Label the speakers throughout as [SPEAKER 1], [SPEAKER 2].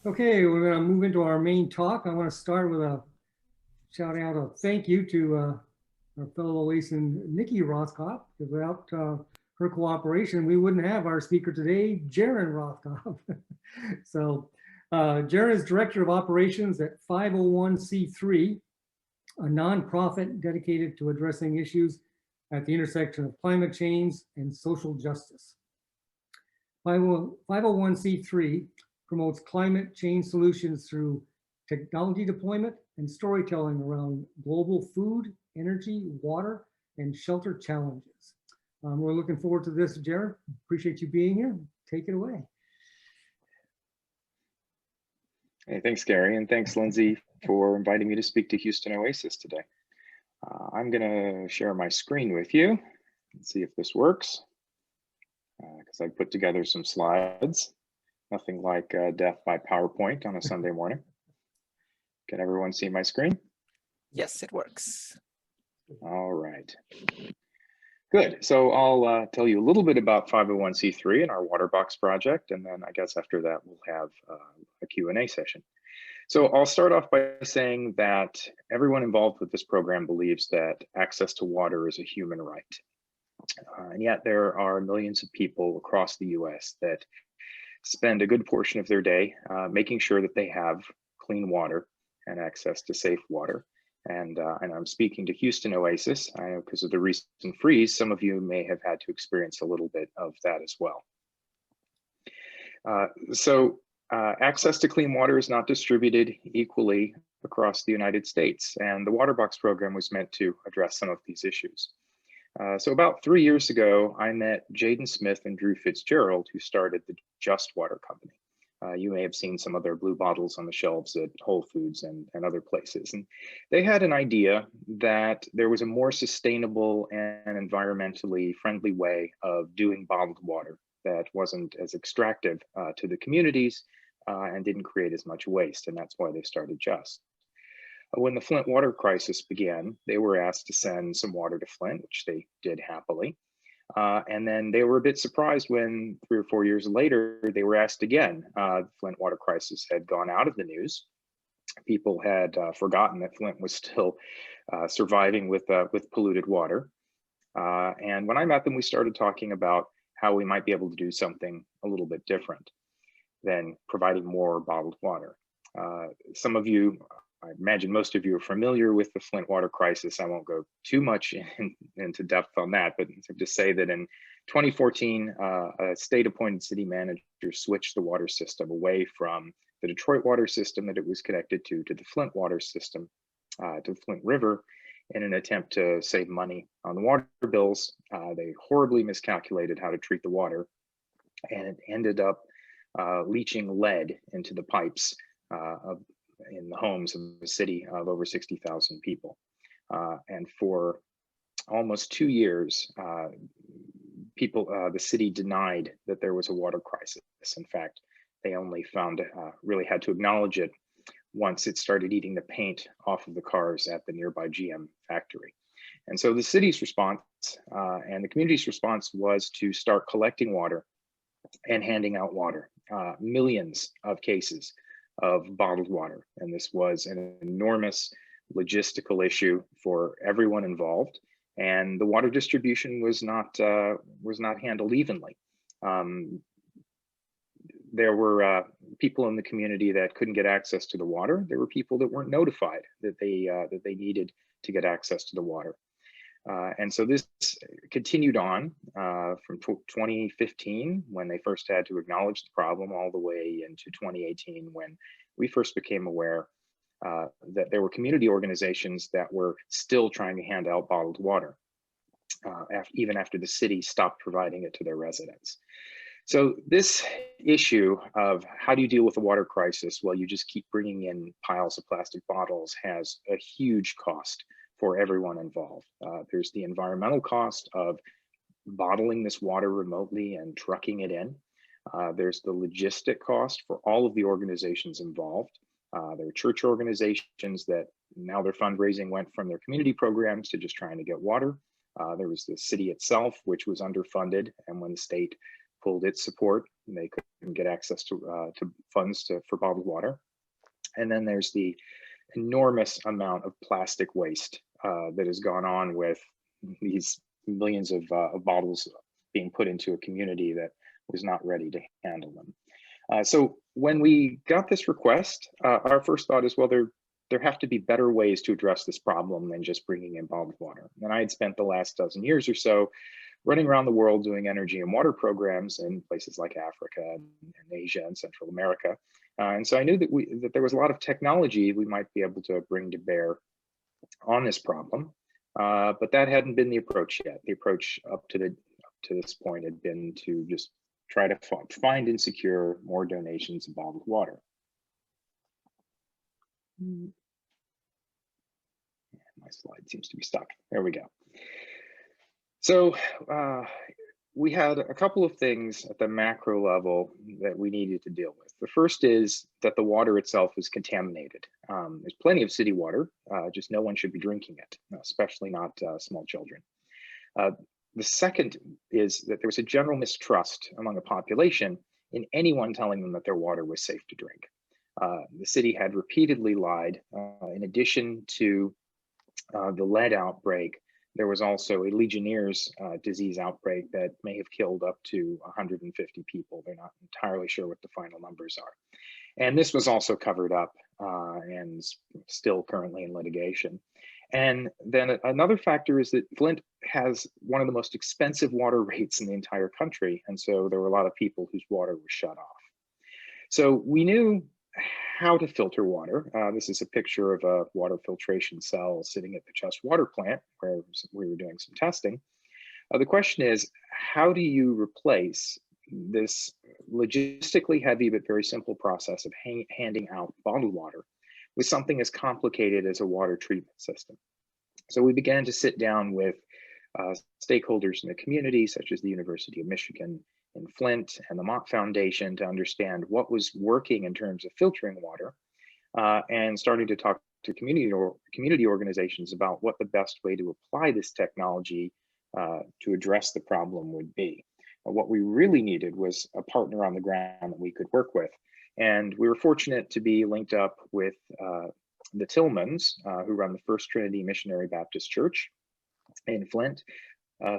[SPEAKER 1] Okay, we're going to move into our main talk. I want to start with a shout out, a thank you to our fellow OASIN, Nikki Rothkop. Without her cooperation, we wouldn't have our speaker today, Jaron Rothkop. So Jaron is Director of Operations at 501c3, a nonprofit dedicated to addressing issues at the intersection of climate change and social justice. 501c3 promotes climate change solutions through technology deployment and storytelling around global food, energy, water, and shelter challenges. We're looking forward to this, Jaron. Appreciate you being here. Take it away.
[SPEAKER 2] Hey, thanks, Gary, and thanks, Lindsay, for inviting me to speak to Houston Oasis today. I'm going to share my screen with you and see if this works, because I put together some slides. Nothing like death by PowerPoint on a Sunday morning. Can everyone see my screen?
[SPEAKER 3] Yes, it works.
[SPEAKER 2] All right. Good. So I'll tell you a little bit about 501c3 and our water box project, and then I guess after that we'll have a Q&A session. So I'll start off by saying that everyone involved with this program believes that access to water is a human right. And yet there are millions of people across the US that spend a good portion of their day making sure that they have clean water and access to safe water. And I'm speaking to Houston Oasis. I know because of the recent freeze, some of you may have had to experience a little bit of that as well. Access to clean water is not distributed equally across the United States, and the Water Box program was meant to address some of these issues. So about 3 years ago, I met Jaden Smith and Drew Fitzgerald, who started the Just Water Company. You may have seen some of their blue bottles on the shelves at Whole Foods and other places. And they had an idea that there was a more sustainable and environmentally friendly way of doing bottled water that wasn't as extractive to the communities and didn't create as much waste. And that's why they started Just. When the Flint water crisis began, they were asked to send some water to Flint, which they did happily. And then they were a bit surprised when 3 or 4 years later, they were asked again. The Flint water crisis had gone out of the news. People had forgotten that Flint was still surviving with polluted water. And when I met them, we started talking about how we might be able to do something a little bit different than providing more bottled water. Some of you, I imagine most of you are familiar with the Flint water crisis. I won't go too much into depth on that, but just say that in 2014, a state-appointed city manager switched the water system away from the Detroit water system that it was connected to the Flint water system, to the Flint River, in an attempt to save money on the water bills. They horribly miscalculated how to treat the water, and it ended up leaching lead into the pipes in the homes of the city of over 60,000 people. And for almost 2 years, the city denied that there was a water crisis. In fact, they only really had to acknowledge it once it started eating the paint off of the cars at the nearby GM factory. And so the city's response and the community's response was to start collecting water and handing out water, millions of cases of bottled water. And this was an enormous logistical issue for everyone involved. And the water distribution was not handled evenly. There were people in the community that couldn't get access to the water. There were people that weren't notified that they needed to get access to the water. And so this continued on from 2015, when they first had to acknowledge the problem, all the way into 2018, when we first became aware that there were community organizations that were still trying to hand out bottled water, even after the city stopped providing it to their residents. So this issue of how do you deal with the water crisis while you just keep bringing in piles of plastic bottles has a huge cost for everyone involved. There's the environmental cost of bottling this water remotely and trucking it in. There's the logistic cost for all of the organizations involved. There are church organizations that now their fundraising went from their community programs to just trying to get water. There was the city itself, which was underfunded, and when the state pulled its support. And they couldn't get access to funds for bottled water. And then there's the enormous amount of plastic waste that has gone on with these millions of bottles being put into a community that was not ready to handle them. So when we got this request, our first thought is, well, there have to be better ways to address this problem than just bringing in bottled water. And I had spent the last dozen years or so running around the world doing energy and water programs in places like Africa and Asia and Central America. And so I knew that there was a lot of technology we might be able to bring to bear on this problem, but that hadn't been the approach yet. The approach up to this point had been to just try to find and secure more donations of bottled water. My slide seems to be stuck. There we go. So we had a couple of things at the macro level that we needed to deal with. The first is that the water itself is contaminated. There's plenty of city water, just no one should be drinking it, especially not small children. The second is that there was a general mistrust among the population in anyone telling them that their water was safe to drink. The city had repeatedly lied. In addition to the lead outbreak, there was also a Legionnaire's disease outbreak that may have killed up to 150 people. They're not entirely sure what the final numbers are. And this was also covered up and still currently in litigation. And then another factor is that Flint has one of the most expensive water rates in the entire country. And so there were a lot of people whose water was shut off. So we knew how to filter water. This is a picture of a water filtration cell sitting at the Just Water plant where we were doing some testing. The question is, how do you replace this logistically heavy but very simple process of handing out bottled water with something as complicated as a water treatment system? So we began to sit down with stakeholders in the community, such as the University of Michigan in Flint and the Mott Foundation, to understand what was working in terms of filtering water, and starting to talk to community organizations about what the best way to apply this technology to address the problem would be. What we really needed was a partner on the ground that we could work with. And we were fortunate to be linked up with the Tillmans, who run the First Trinity Missionary Baptist Church in Flint,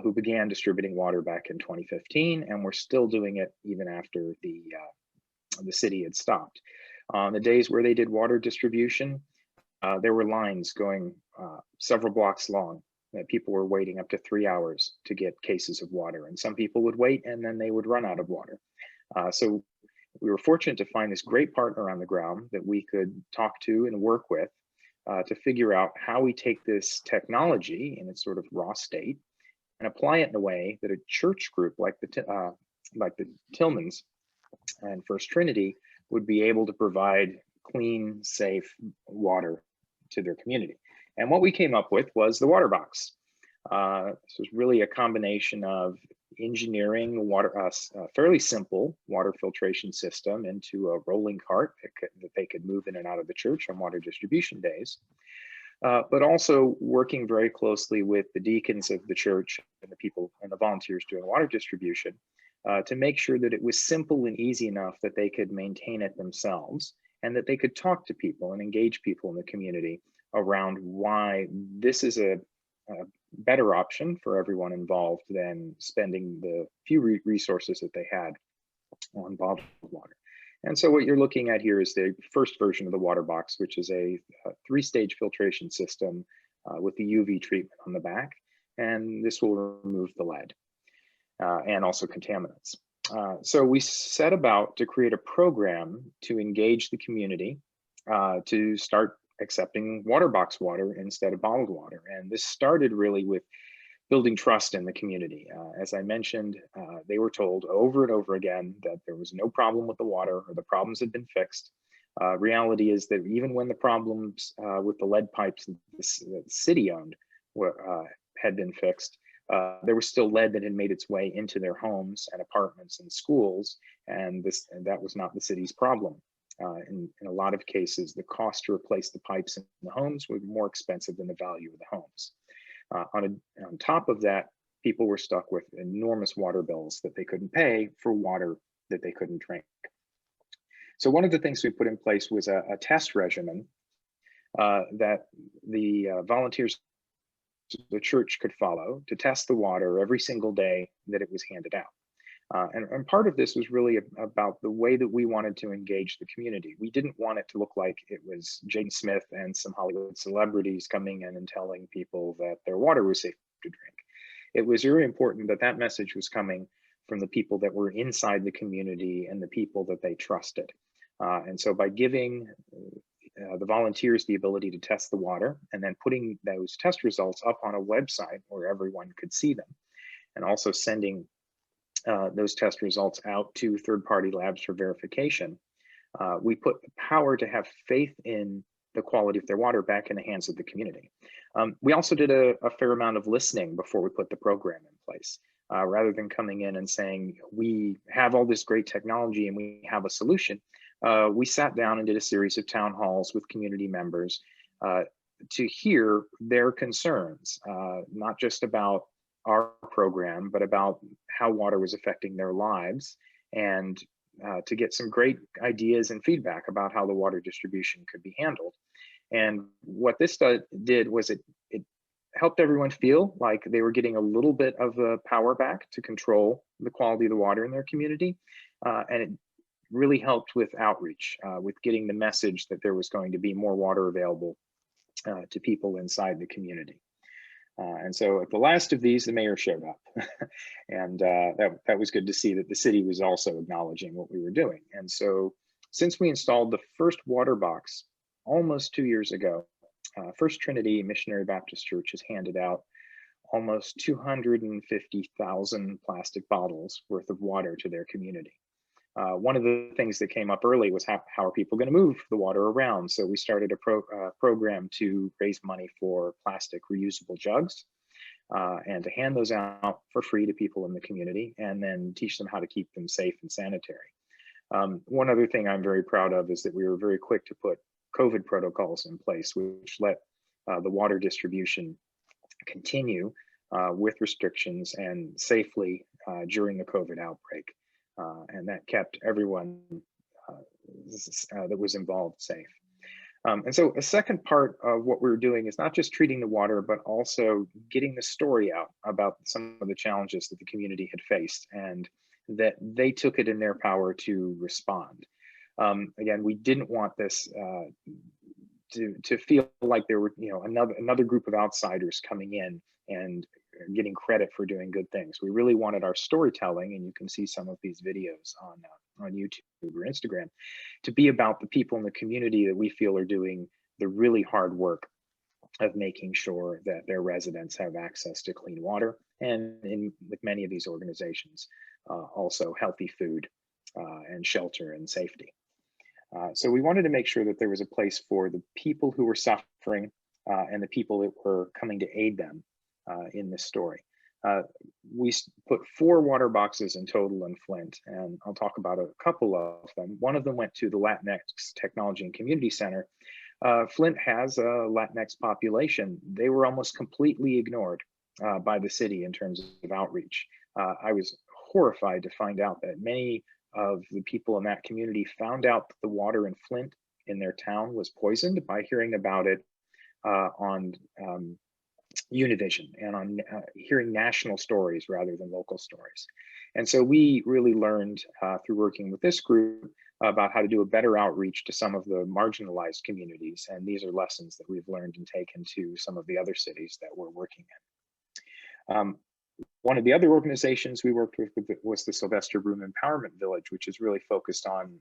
[SPEAKER 2] who began distributing water back in 2015, and we're still doing it even after the city had stopped. On the days where they did water distribution, there were lines going several blocks long that people were waiting up to 3 hours to get cases of water, and some people would wait and then they would run out of water. So we were fortunate to find this great partner on the ground that we could talk to and work with to figure out how we take this technology in its sort of raw state and apply it in a way that a church group like the Tillmans and First Trinity would be able to provide clean, safe water to their community. And what we came up with was the water box. This was really a combination of engineering a fairly simple water filtration system into a rolling cart that they could move in and out of the church on water distribution days, but also working very closely with the deacons of the church and the people and the volunteers doing water distribution to make sure that it was simple and easy enough that they could maintain it themselves and that they could talk to people and engage people in the community around why this is a better option for everyone involved than spending the few resources that they had on bottled water. And so what you're looking at here is the first version of the water box, which is a 3-stage filtration system with the UV treatment on the back. And this will remove the lead and also contaminants. So we set about to create a program to engage the community to start accepting water box water instead of bottled water. And this started really with building trust in the community. As I mentioned, they were told over and over again that there was no problem with the water or the problems had been fixed. Reality is that even when the problems with the lead pipes that the city owned had been fixed, there was still lead that had made its way into their homes and apartments and schools, and that was not the city's problem. In a lot of cases, the cost to replace the pipes in the homes was more expensive than the value of the homes. On top of that, people were stuck with enormous water bills that they couldn't pay for water that they couldn't drink. So one of the things we put in place was a test regimen that the volunteers, the church could follow to test the water every single day that it was handed out. And part of this was really about the way that we wanted to engage the community. We didn't want it to look like it was Jaden Smith and some Hollywood celebrities coming in and telling people that their water was safe to drink. It was very important that that message was coming from the people that were inside the community and the people that they trusted. And so by giving the volunteers the ability to test the water and then putting those test results up on a website where everyone could see them, and also sending those test results out to third-party labs for verification, we put the power to have faith in the quality of their water back in the hands of the community. We also did a fair amount of listening before we put the program in place. Rather than coming in and saying, we have all this great technology and we have a solution, we sat down and did a series of town halls with community members to hear their concerns, not just about our program, but about how water was affecting their lives, and to get some great ideas and feedback about how the water distribution could be handled. And what this did was it helped everyone feel like they were getting a little bit of the power back to control the quality of the water in their community. And it really helped with outreach, with getting the message that there was going to be more water available to people inside the community. And so at the last of these, the mayor showed up. And that was good to see that the city was also acknowledging what we were doing. And so since we installed the first water box almost 2 years ago, First Trinity Missionary Baptist Church has handed out almost 250,000 plastic bottles worth of water to their community. One of the things that came up early was how are people going to move the water around? So we started a program to raise money for plastic reusable jugs and to hand those out for free to people in the community, and then teach them how to keep them safe and sanitary. One other thing I'm very proud of is that we were very quick to put COVID protocols in place, which let the water distribution continue with restrictions and safely during the COVID outbreak. And that kept everyone that was involved safe. And so a second part of what we were doing is not just treating the water, but also getting the story out about some of the challenges that the community had faced, and that they took it in their power to respond. Again, we didn't want this to feel like there were, another group of outsiders coming in and getting credit for doing good things. We really wanted our storytelling, and you can see some of these videos on YouTube or Instagram, to be about the people in the community that we feel are doing the really hard work of making sure that their residents have access to clean water, and with many of these organizations, also healthy food and shelter and safety. So we wanted to make sure that there was a place for the people who were suffering and the people that were coming to aid them in this story. We put 4 water boxes in total in Flint, and I'll talk about a couple of them. One of them went to the LATINX Technology and Community Center. Flint has a Latinx population. They were almost completely ignored by the city in terms of outreach. I was horrified to find out that many of the people in that community found out that the water in Flint in their town was poisoned by hearing about it on Univision and on hearing national stories rather than local stories. And so we really learned through working with this group about how to do a better outreach to some of the marginalized communities. And these are lessons that we've learned and taken to some of the other cities that we're working in. One of the other organizations we worked with was the SYLVESTER BROOME Empowerment Village, which is really focused on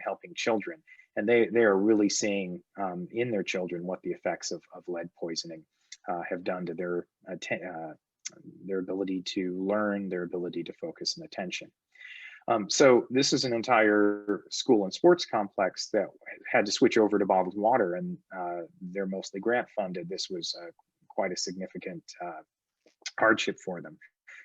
[SPEAKER 2] helping children. And they are really seeing in their children what the effects of lead poisoning have done to their ability to learn, their ability to focus and attention. So this is an entire school and sports complex that had to switch over to bottled water, and they're mostly grant funded. This was quite a significant hardship for them.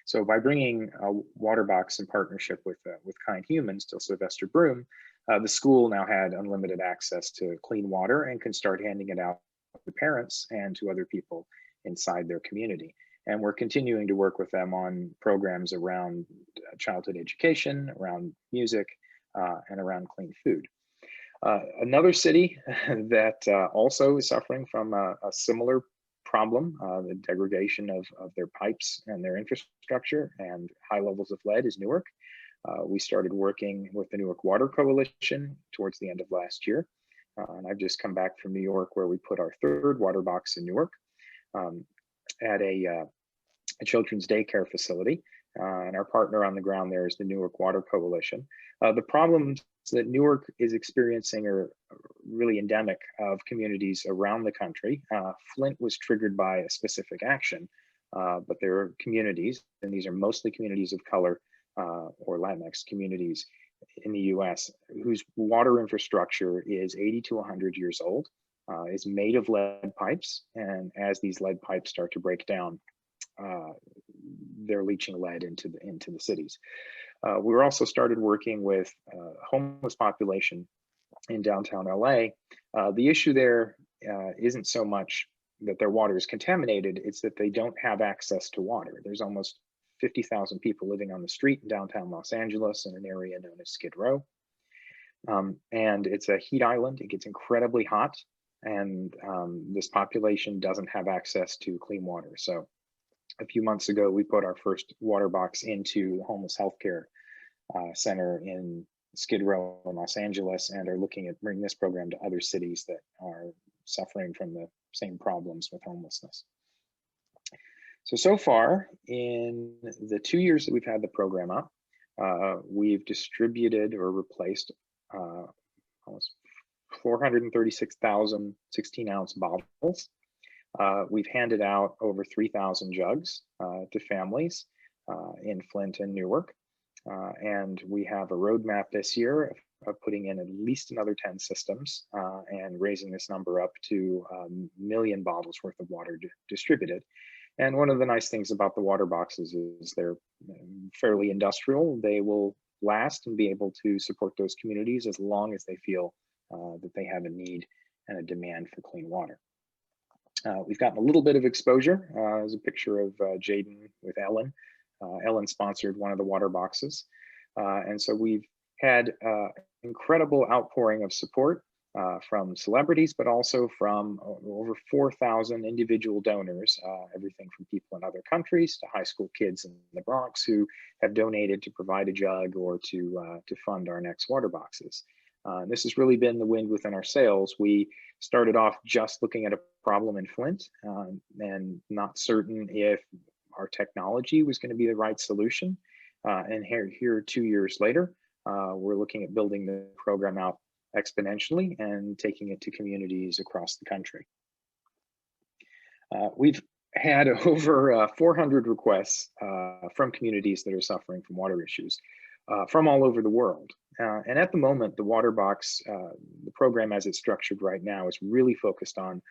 [SPEAKER 2] So by bringing a water box in partnership with Kind Humans to SYLVESTER BROOME, the school now had unlimited access to clean water and can start handing it out to parents and to other people inside their community. And we're continuing to work with them on programs around childhood education, around music, and around clean food. Another city that also is suffering from a similar problem, the degradation of their pipes and their infrastructure and high levels of lead, is Newark. We started working with the Newark Water Coalition towards the end of last year. And I've just come back from New York, where we put our third water box in Newark at a children's daycare facility. And our partner on the ground there is the Newark Water Coalition. The problems that Newark is experiencing are really endemic of communities around the country. Flint was triggered by a specific action, but there are communities, and these are mostly communities of color or LATINX communities in the US, whose water infrastructure is 80 to 100 years old, is made of lead pipes. And as these lead pipes start to break down, they're leaching lead into the cities. We're also started working with homeless population in downtown LA. The issue there isn't so much that their water is contaminated, it's that they don't have access to water. There's almost 50,000 people living on the street in downtown Los Angeles in an area known as Skid Row. And it's a heat island. It gets incredibly hot, and this population doesn't have access to clean water. So a few months ago, we put our first water box into the homeless healthcare center in Skid Row in Los Angeles, and are looking at bringing this program to other cities that are suffering from the same problems with homelessness. So far, in the 2 years that we've had the program up, we've distributed or replaced almost 436,000 16-ounce bottles. We've handed out over 3,000 jugs to families in Flint and Newark. And we have a roadmap this year of putting in at least another 10 systems and raising this number up to 1 million bottles worth of water distributed. And one of the nice things about the water boxes is they're fairly industrial. They will last and be able to support those communities as long as they feel that they have a need and a demand for clean water. We've gotten a little bit of exposure. There's a picture of Jaden with Ellen. Ellen sponsored one of the water boxes. And so we've had incredible outpouring of support from celebrities, but also from over 4,000 individual donors, everything from people in other countries to high school kids in the Bronx who have donated to provide a jug or to fund our next water boxes. This has really been the wind within our sails. We started off just looking at a problem in Flint and not certain if our technology was going to be the right solution. And here 2 years later, we're looking at building the program out exponentially and taking it to communities across the country. We've had over 400 requests from communities that are suffering from water issues from all over the world. And at the moment, the water box, the program as it's structured right now, is really focused on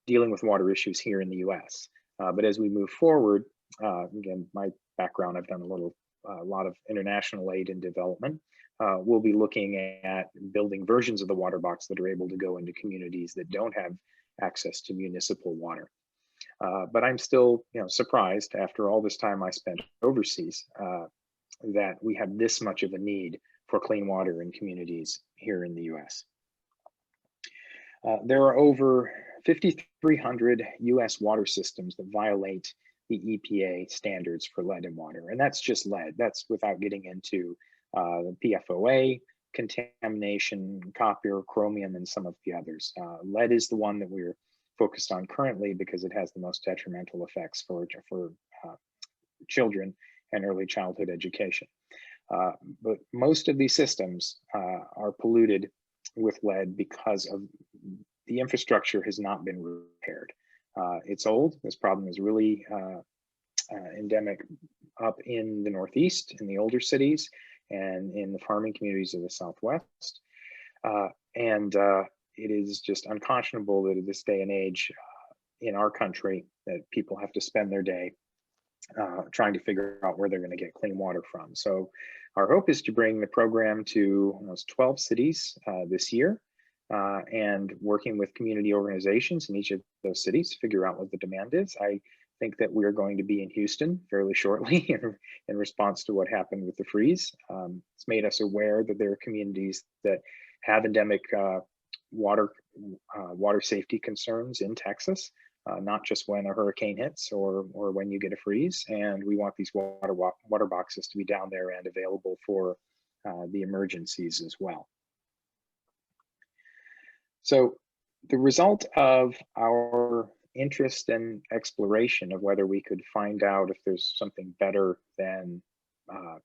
[SPEAKER 2] dealing with water issues here in the US. But as we move forward, again, my background, I've done a lot of international aid and development. We'll be looking at building versions of the water box that are able to go into communities that don't have access to municipal water. But I'm still, surprised after all this time I spent overseas that we have this much of a need for clean water in communities here in the US. There are over 5,300 US water systems that violate the EPA standards for lead in water. And that's just lead. That's without getting into the PFOA, contamination, copper, chromium, and some of the others. Lead is the one that we're focused on currently because it has the most detrimental effects for children and early childhood education. But most of these systems are polluted with lead because of the infrastructure has not been repaired. It's old. This problem is really endemic up in the Northeast, in the older cities, and in the farming communities of the Southwest. It is just unconscionable that at this day and age in our country that people have to spend their day trying to figure out where they're going to get clean water from. So our hope is to bring the program to almost 12 cities this year, and working with community organizations in each of those cities to figure out what the demand is. I think that we're going to be in Houston fairly shortly in response to what happened with the freeze. It's made us aware that there are communities that have endemic water safety concerns in Texas, not just when a hurricane hits or when you get a freeze. And we want these water boxes to be down there and available for the emergencies as well. So the result of our interest and exploration of whether we could find out if there's something better than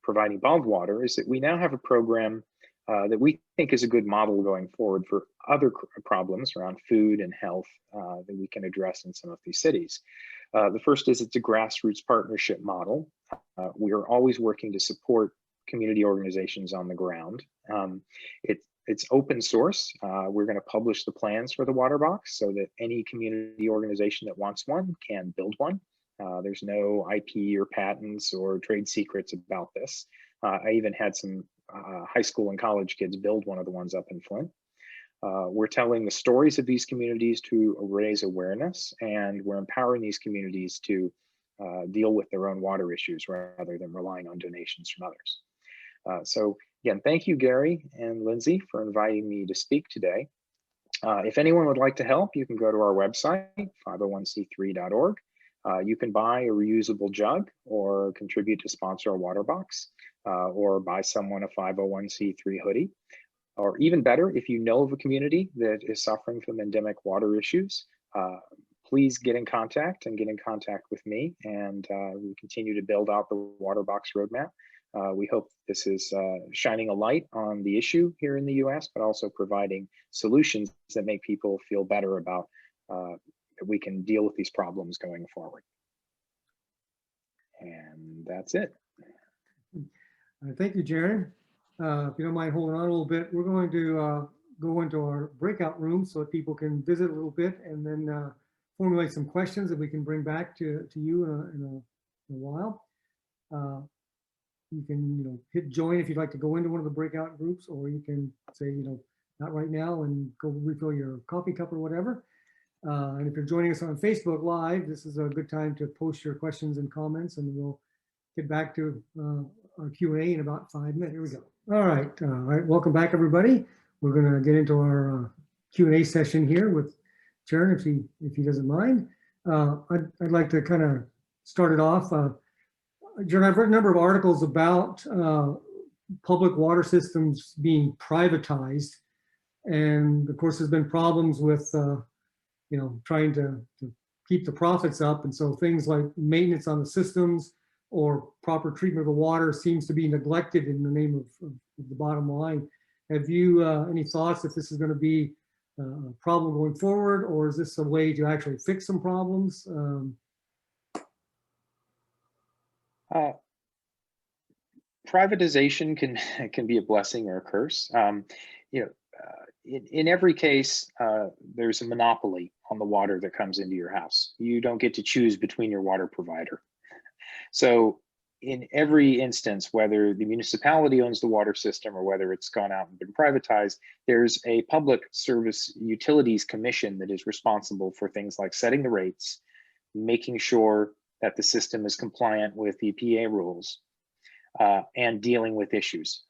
[SPEAKER 2] providing bottled water is that we now have a program that we think is a good model going forward for other problems around food and health that we can address in some of these cities. The first is it's a grassroots partnership model. We are always working to support community organizations on the ground. It's open source. We're going to publish the plans for the water box so that any community organization that wants one can build one. There's no IP or patents or trade secrets about this. I even had some high school and college kids build one of the ones up in Flint. We're telling the stories of these communities to raise awareness, and we're empowering these communities to deal with their own water issues rather than relying on donations from others. So again, thank you, Gary and Lindsay, for inviting me to speak today. If anyone would like to help, you can go to our website, 501c3.org. You can buy a reusable jug or contribute to sponsor a water box or buy someone a 501c3 hoodie. Or even better, if you know of a community that is suffering from endemic water issues, please get in contact with me, and we continue to build out the water box roadmap. We hope this is shining a light on the issue here in the US, but also providing solutions that make people feel better about that we can deal with these problems going forward. And that's it.
[SPEAKER 1] Thank you, Jaron. If you don't mind holding on a little bit, we're going to go into our breakout room so that people can visit a little bit and then formulate some questions that we can bring back to you in a while. You can, hit join if you'd like to go into one of the breakout groups, or you can say, not right now, and go refill your coffee cup or whatever. And if you're joining us on Facebook Live, this is a good time to post your questions and comments, and we'll get back to our Q&A in about 5 minutes. Here we go. All right, welcome back, everybody. We're going to get into our Q&A session here with Jaron, if he doesn't mind. I'd like to kind of start it off. Jaron, I've read a number of articles about public water systems being privatized, and of course, there's been problems with trying to keep the profits up, and so things like maintenance on the systems or proper treatment of the water seems to be neglected in the name of the bottom line. Have you any thoughts if this is going to be a problem going forward, or is this a way to actually fix some problems?
[SPEAKER 2] Privatization can be a blessing or a curse. In every case, there's a monopoly on the water that comes into your house. You don't get to choose between your water provider. So in every instance, whether the municipality owns the water system or whether it's gone out and been privatized, there's a public service utilities commission that is responsible for things like setting the rates, making sure that the system is compliant with EPA rules, and dealing with issues.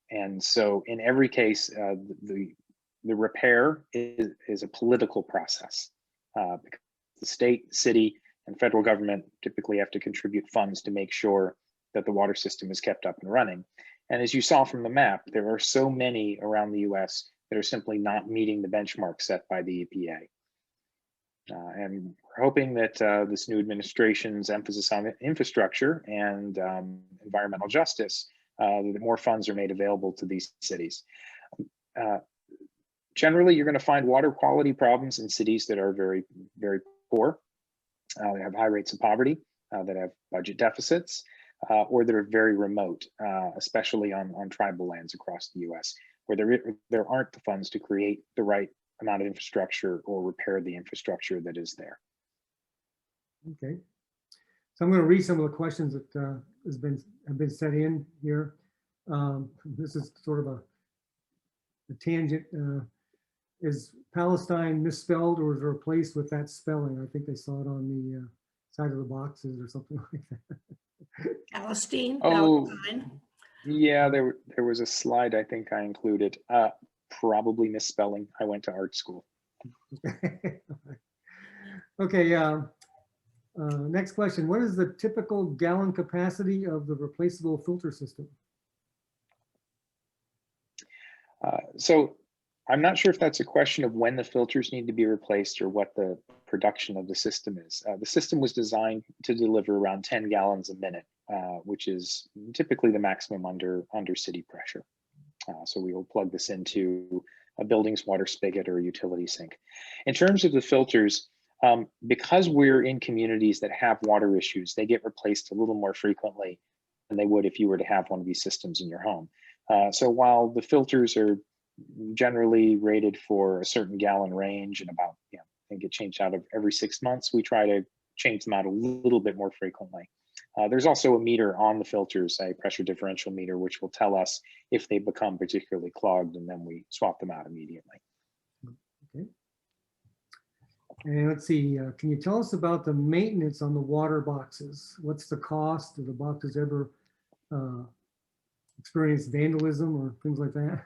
[SPEAKER 2] And so in every case, the repair is a political process. Because the state, city, and federal government typically have to contribute funds to make sure that the water system is kept up and running. And as you saw from the map, there are so many around the US that are simply not meeting the benchmark set by the EPA. And we're hoping that this new administration's emphasis on infrastructure and environmental justice, that more funds are made available to these cities. Generally, you're going to find water quality problems in cities that are very, very poor, that have high rates of poverty, that have budget deficits, or that are very remote, especially on tribal lands across the US, where there aren't the funds to create the right amount of infrastructure or repair the infrastructure that is there.
[SPEAKER 1] Okay, so I'm going to read some of the questions that have been set in here. This is sort of a tangent. Is Palestine misspelled or is it replaced with that spelling? I think they saw it on side of the boxes or something like that.
[SPEAKER 4] Palestine,
[SPEAKER 2] Oh,
[SPEAKER 4] Palestine.
[SPEAKER 2] yeah, there was a slide I think I included. Probably misspelling. I went to art school.
[SPEAKER 1] Okay, next question. What is the typical gallon capacity of the replaceable filter system?
[SPEAKER 2] So I'm not sure if that's a question of when the filters need to be replaced or what the production of the system is. The system was designed to deliver around 10 gallons a minute, which is typically the maximum under city pressure. So we will plug this into a building's water spigot or a utility sink. In terms of the filters, because we're in communities that have water issues, they get replaced a little more frequently than they would if you were to have one of these systems in your home. So while the filters are generally rated for a certain gallon range and about, they get changed out of every 6 months, we try to change them out a little bit more frequently. There's also a meter on the filters, a pressure differential meter, which will tell us if they become particularly clogged, and then we swap them out immediately.
[SPEAKER 1] Okay. And let's see, can you tell us about the maintenance on the water boxes? What's the cost? Do the boxes ever experience vandalism or things like that?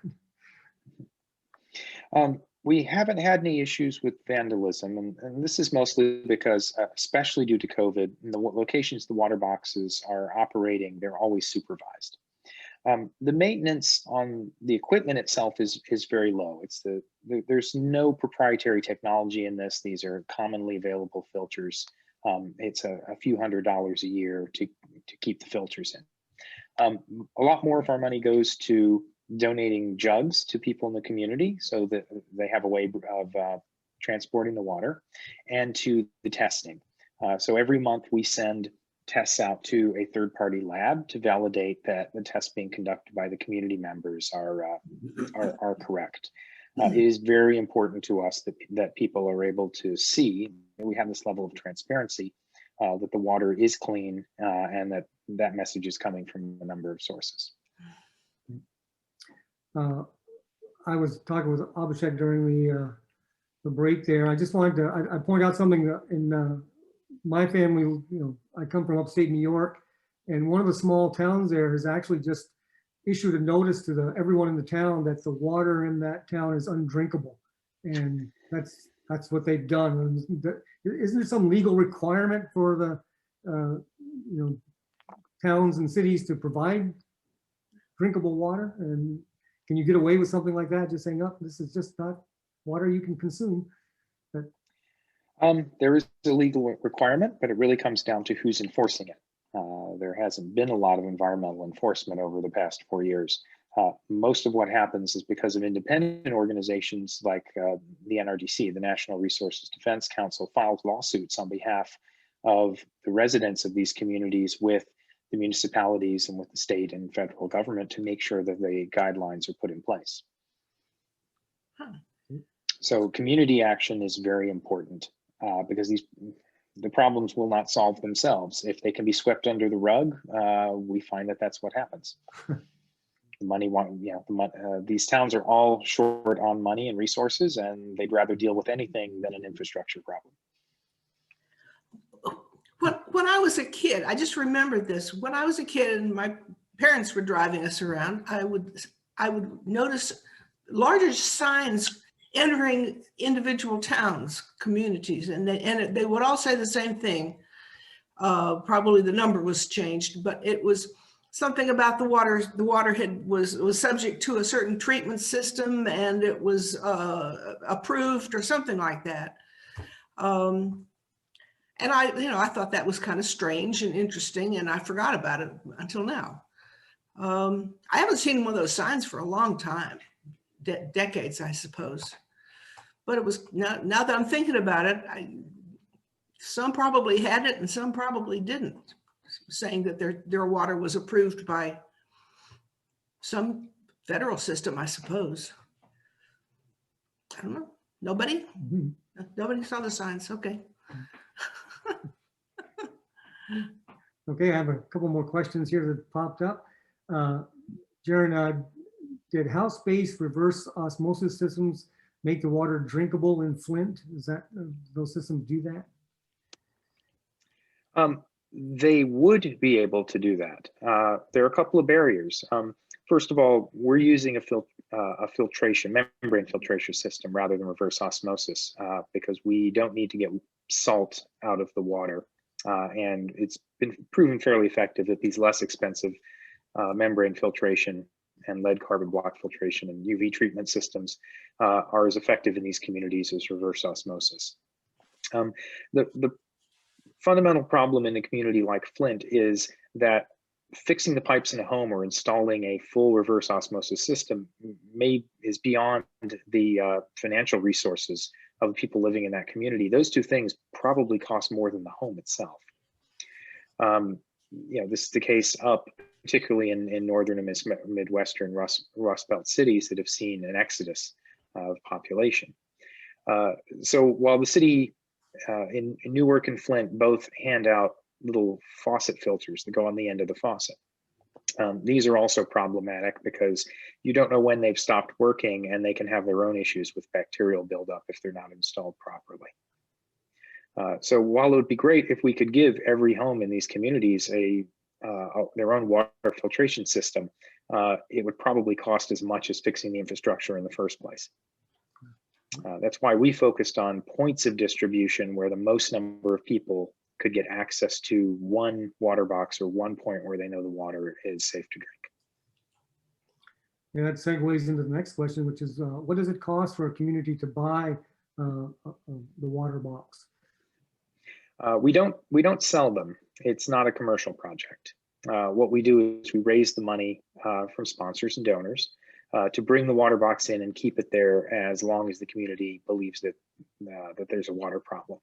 [SPEAKER 2] We haven't had any issues with vandalism, and this is mostly because, especially due to COVID, in the locations the water boxes are operating, they're always supervised. The maintenance on the equipment itself is very low. There's no proprietary technology in this. These are commonly available filters. It's a few $100s a year to keep the filters in. A lot more of our money goes to donating jugs to people in the community so that they have a way of transporting the water, and to the testing. So every month we send tests out to a third-party lab to validate that the tests being conducted by the community members are correct. It is very important to us that people are able to see that we have this level of transparency, that the water is clean, and that message is coming from a number of sources.
[SPEAKER 1] I was talking with Abhishek during the break there. I just wanted to, I point out something in my family, I come from upstate New York, and one of the small towns there has actually just issued a notice to everyone in the town that the water in that town is undrinkable. And that's what they've done. Isn't there some legal requirement for the towns and cities to provide drinkable water? And can you get away with something like that, just saying, oh, this is just not water you can consume?
[SPEAKER 2] There is a legal requirement, but it really comes down to who's enforcing it. There hasn't been a lot of environmental enforcement over the past 4 years. Most of what happens is because of independent organizations like the NRDC, the National Resources Defense Council, filed lawsuits on behalf of the residents of these communities with the municipalities and with the state and federal government to make sure that the guidelines are put in place. So community action is very important because the problems will not solve themselves. If they can be swept under the rug, we find that that's what happens. These towns are all short on money and resources, and they'd rather deal with anything than an infrastructure problem.
[SPEAKER 4] When I was a kid, I just remembered this. When I was a kid and my parents were driving us around, I would notice larger signs entering individual towns, communities, and they would all say the same thing. Probably the number was changed, but it was something about the water. The water was subject to a certain treatment system, and it was approved or something like that. And I thought that was kind of strange and interesting, and I forgot about it until now. I haven't seen one of those signs for a long time, decades, I suppose. But it was now that I'm thinking about it, some probably had it and some probably didn't, saying that their water was approved by some federal system, I suppose. I don't know. Nobody? Mm-hmm. Nobody saw the signs. Okay.
[SPEAKER 1] Okay, I have a couple more questions here that popped up. Jaron, did house-based reverse osmosis systems make the water drinkable in Flint? Is that those systems do
[SPEAKER 2] They would be able to do that. There are a couple of barriers. First of all, we're using a filtration, membrane filtration system rather than reverse osmosis because we don't need to get salt out of the water. And it's been proven fairly effective that these less expensive membrane filtration and lead carbon block filtration and UV treatment systems are as effective in these communities as reverse osmosis. The fundamental problem in a community like Flint is that fixing the pipes in a home or installing a full reverse osmosis system is beyond the financial resources of the people living in that community. Those two things probably cost more than the home itself. This is the case particularly in northern and midwestern Rust Belt cities that have seen an exodus of population. So while the city in Newark and Flint both hand out little faucet filters that go on the end of the faucet. These are also problematic because you don't know when they've stopped working and they can have their own issues with bacterial buildup if they're not installed properly. So while it would be great if we could give every home in these communities their own water filtration system, it would probably cost as much as fixing the infrastructure in the first place. That's why we focused on points of distribution where the most number of people could get access to one water box or one point where they know the water is safe to drink.
[SPEAKER 1] Yeah, that segues into the next question, which is what does it cost for a community to buy the water box?
[SPEAKER 2] We don't sell them. It's not a commercial project. What we do is we raise the money from sponsors and donors to bring the water box in and keep it there as long as the community believes that there's a water problem.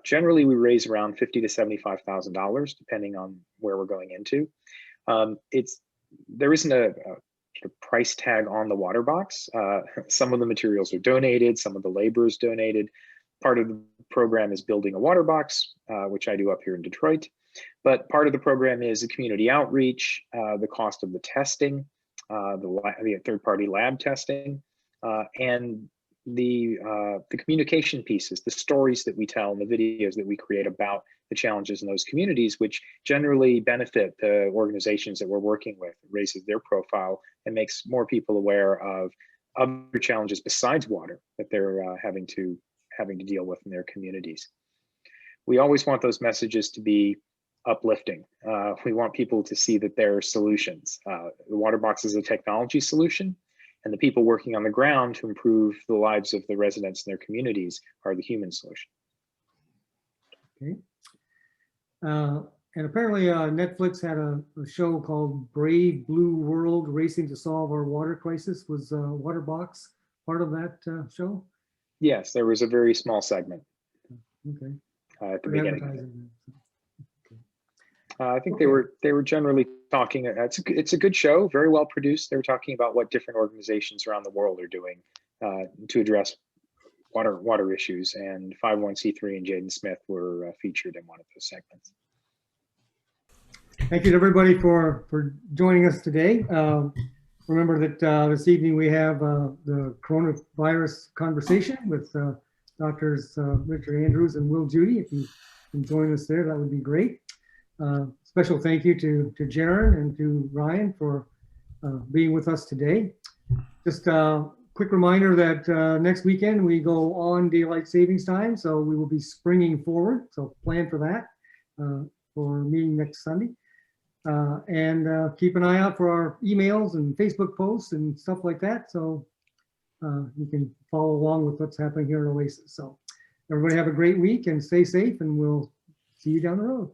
[SPEAKER 2] Generally, we raise around $50,000 to $75,000, depending on where we're going into. There isn't a price tag on the water box. Some of the materials are donated, some of the labor is donated. Part of the program is building a water box, which I do up here in Detroit. But part of the program is the community outreach, the cost of the testing, the third-party lab testing, and the communication pieces, the stories that we tell and the videos that we create about the challenges in those communities, which generally benefit the organizations that we're working with, raises their profile and makes more people aware of other challenges besides water that they're having to deal with in their communities. We always want those messages to be uplifting. We want people to see that there are solutions. The water box is a technology solution, and the people working on the ground to improve the lives of the residents in their communities are the human solution.
[SPEAKER 1] Okay. And apparently Netflix had a show called Brave Blue World Racing to Solve Our Water Crisis. Was water box part of that show?
[SPEAKER 2] Yes, there was a very small segment.
[SPEAKER 1] Okay.
[SPEAKER 2] At the beginning. I think they were generally talking. It's a good show, very well produced. They were talking about what different organizations around the world are doing to address water issues, and 501c3 and Jaden Smith were featured in one of those segments.
[SPEAKER 1] Thank you to everybody for joining us today. Remember that this evening we have the coronavirus conversation with Doctors Richard Andrews and Will Judy. If you can join us there, that would be great. Special thank you to Jaron and to Ryan for being with us today. Just a quick reminder that next weekend we go on daylight savings time, so we will be springing forward. So plan for that for meeting next Sunday. And keep an eye out for our emails and Facebook posts and stuff like that. So you can follow along with what's happening here at Oasis. So everybody have a great week and stay safe, and we'll see you down the road.